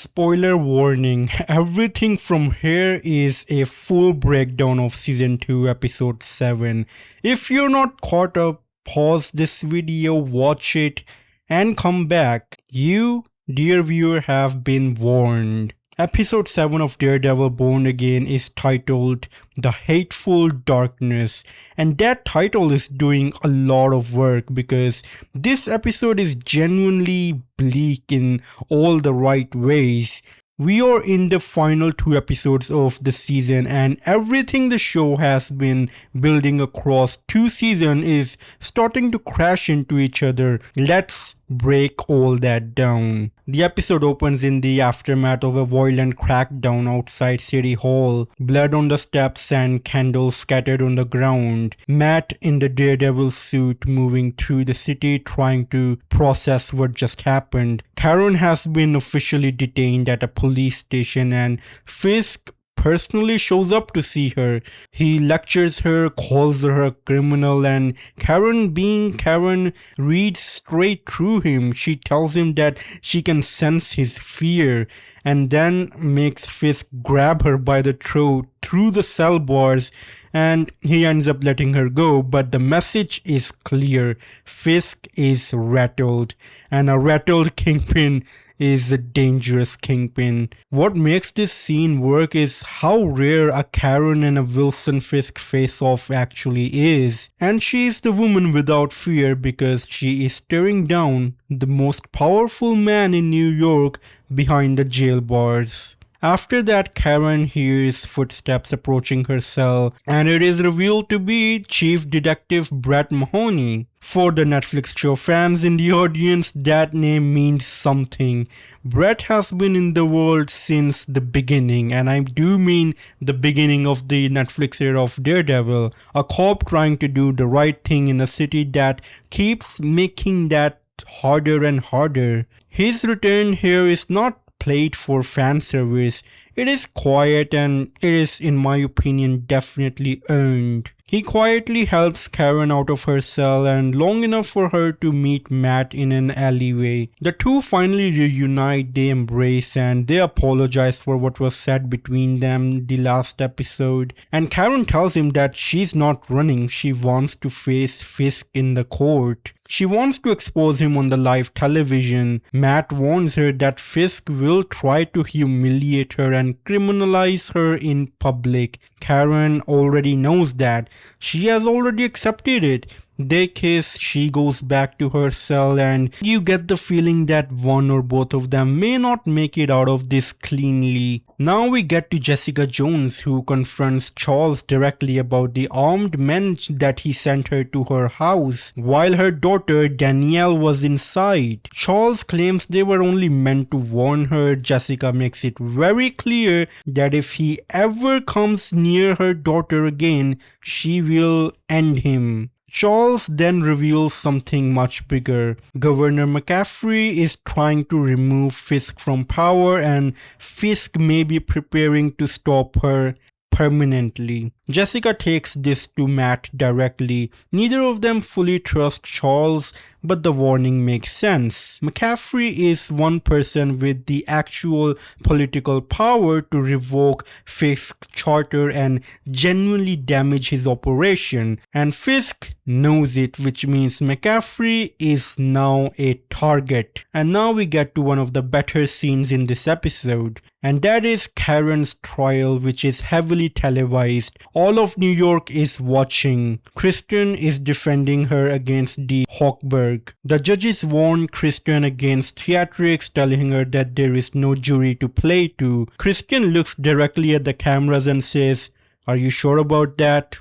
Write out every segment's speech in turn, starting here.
spoiler warning, everything from here is a full breakdown of season 2 episode 7. If you're not caught up, pause this video, watch it, and come back. You, dear viewer, have been warned. Episode 7 of Daredevil Born Again is titled The Hateful Darkness, and that title is doing a lot of work because this episode is genuinely bleak in all the right ways. We are in the final 2 episodes of the season, and everything the show has been building across 2 seasons is starting to crash into each other. Let's break all that down. The episode opens in the aftermath of a violent crackdown outside City Hall. Blood on the steps and candles scattered on the ground. Matt in the Daredevil suit moving through the city trying to process what just happened. Karen has been officially detained at a police station and Fisk personally shows up to see her. He lectures her, calls her a criminal, and Karen, being Karen, reads straight through him. She tells him that she can sense his fear and then makes Fisk grab her by the throat through the cell bars, and he ends up letting her go. But the message is clear. Fisk is rattled, and a rattled Kingpin is a dangerous Kingpin. What makes this scene work is how rare a Karen and a Wilson Fisk face-off actually is. And she is the woman without fear because she is staring down the most powerful man in New York behind the jail bars. After that, Karen hears footsteps approaching her cell, and it is revealed to be Chief Detective Brett Mahoney. For the Netflix show fans in the audience, that name means something. Brett has been in the world since the beginning, and I do mean the beginning of the Netflix era of Daredevil. A cop trying to do the right thing in a city that keeps making that harder and harder. His return here is not played for fan service. It is quiet, and it is, in my opinion, definitely earned. He quietly helps Karen out of her cell and long enough for her to meet Matt in an alleyway. The two finally reunite, they embrace, and they apologize for what was said between them the last episode. And Karen tells him that she's not running, she wants to face Fisk in the court. She wants to expose him on the live television. Matt warns her that Fisk will try to humiliate her and criminalize her in public. Karen already knows that. She has already accepted it. They kiss, she goes back to her cell, and you get the feeling that one or both of them may not make it out of this cleanly. Now we get to Jessica Jones, who confronts Charles directly about the armed men that he sent her to her house while her daughter Danielle was inside. Charles claims they were only meant to warn her. Jessica makes it very clear that if he ever comes near her daughter again, she will end him. Charles then reveals something much bigger. Governor McCaffrey is trying to remove Fisk from power, and Fisk may be preparing to stop her permanently. Jessica takes this to Matt directly. Neither of them fully trust Charles, but the warning makes sense. McCaffrey is one person with the actual political power to revoke Fisk's charter and genuinely damage his operation, and Fisk knows it, which means McCaffrey is now a target. And now we get to one of the better scenes in this episode, and that is Karen's trial, which is heavily televised. All of New York is watching. Kristen is defending her against the Hochberg. The judges warn Kristen against theatrics, telling her that there is no jury to play to. Kristen looks directly at the cameras and says, "Are you sure about that?"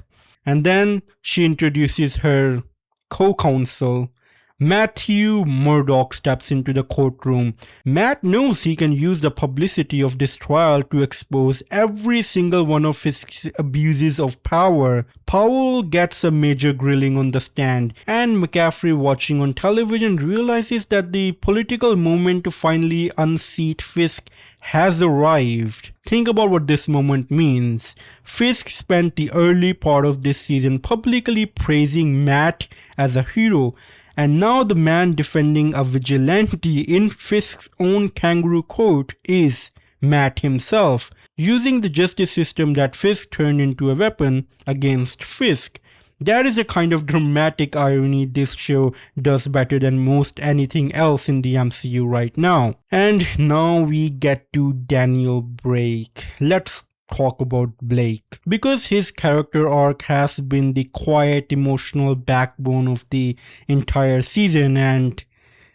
And then she introduces her co-counsel. Matthew Murdoch steps into the courtroom. Matt knows he can use the publicity of this trial to expose every single one of his abuses of power. Powell gets a major grilling on the stand, and McCaffrey, watching on television, realizes that the political moment to finally unseat Fisk has arrived. Think about what this moment means. Fisk spent the early part of this season publicly praising Matt as a hero, And now the man defending a vigilante in Fisk's own kangaroo court is Matt himself, using the justice system that Fisk turned into a weapon against Fisk. That is a kind of dramatic irony this show does better than most anything else in the MCU right now. And now we get to Daniel Blake. Let's talk about Blake. Because his character arc has been the quiet emotional backbone of the entire season, and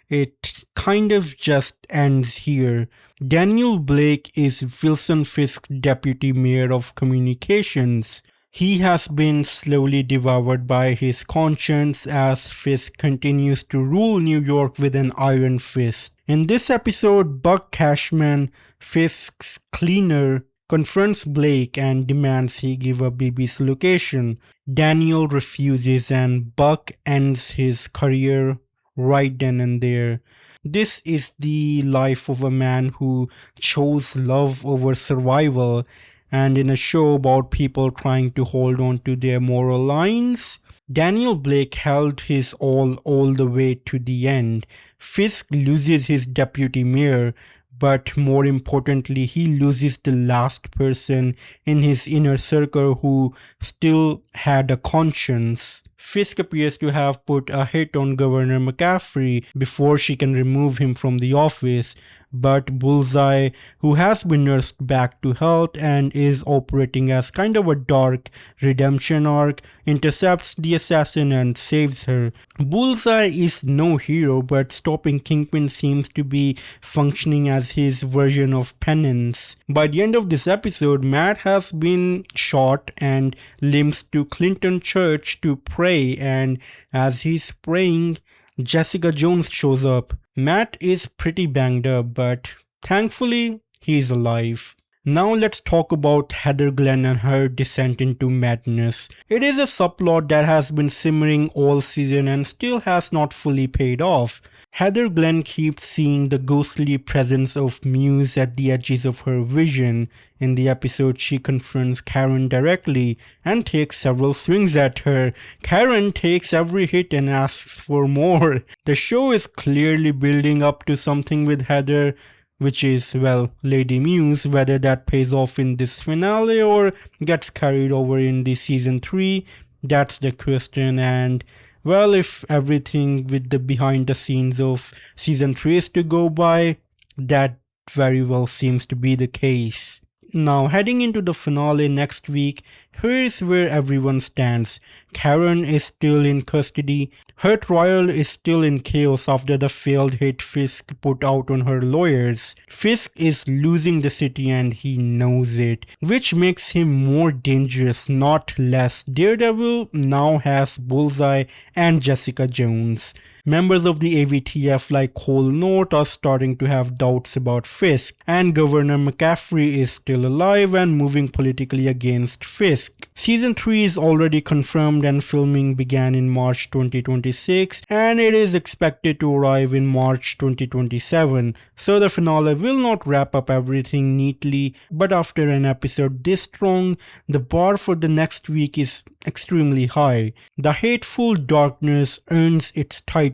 it kind of just ends here. Daniel Blake is Wilson Fisk's deputy mayor of communications. He has been slowly devoured by his conscience as Fisk continues to rule New York with an iron fist. In this episode, Buck Cashman, Fisk's cleaner, confronts Blake and demands he give up BB's location. Daniel refuses and Buck ends his career right then and there. This is the life of a man who chose love over survival, and in a show about people trying to hold on to their moral lines, Daniel Blake held his all the way to the end. Fisk loses his deputy mayor, but more importantly, he loses the last person in his inner circle who still had a conscience. Fisk appears to have put a hit on Governor McCaffrey before she can remove him from the office, but Bullseye, who has been nursed back to health and is operating as kind of a dark redemption arc, intercepts the assassin and saves her. Bullseye is no hero, but stopping Kingpin seems to be functioning as his version of penance. By the end of this episode, Matt has been shot and limps to Clinton Church to pray, and as he's praying, Jessica Jones shows up. Matt is pretty banged up, but thankfully he's alive. Now let's talk About Heather Glenn and her descent into madness. It is a subplot that has been simmering all season and still has not fully paid off. Heather Glenn keeps seeing the ghostly presence of Muse at the edges of her vision. In the episode, she confronts Karen directly and takes several swings at her. Karen takes every hit and asks for more. The show is clearly building up to something with Heather, which is, well, Lady Muse. Whether that pays off in this finale or gets carried over in the season 3, that's the question. And well, if everything with the behind the scenes of season 3 is to go by, that very well seems to be the case. Now, heading into the finale next week, here's where everyone stands. Karen is still in custody. Her trial is still in chaos after the failed hit Fisk put out on her lawyers. Fisk is losing the city and he knows it, which makes him more dangerous, not less. Daredevil now has Bullseye and Jessica Jones. Members of the AVTF like Cole North are starting to have doubts about Fisk, and Governor McCaffrey is still alive and moving politically against Fisk. Season 3 is already confirmed and filming began in March 2026, and it is expected to arrive in March 2027. So the finale will not wrap up everything neatly, but after an episode this strong, the bar for the next week is extremely high. The Hateful Darkness earns its title.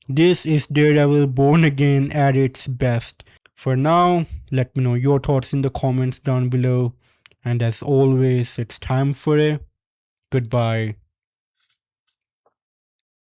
This is Daredevil Born Again at its best. For now, let me know your thoughts in the comments down below. And as always, it's time for a goodbye.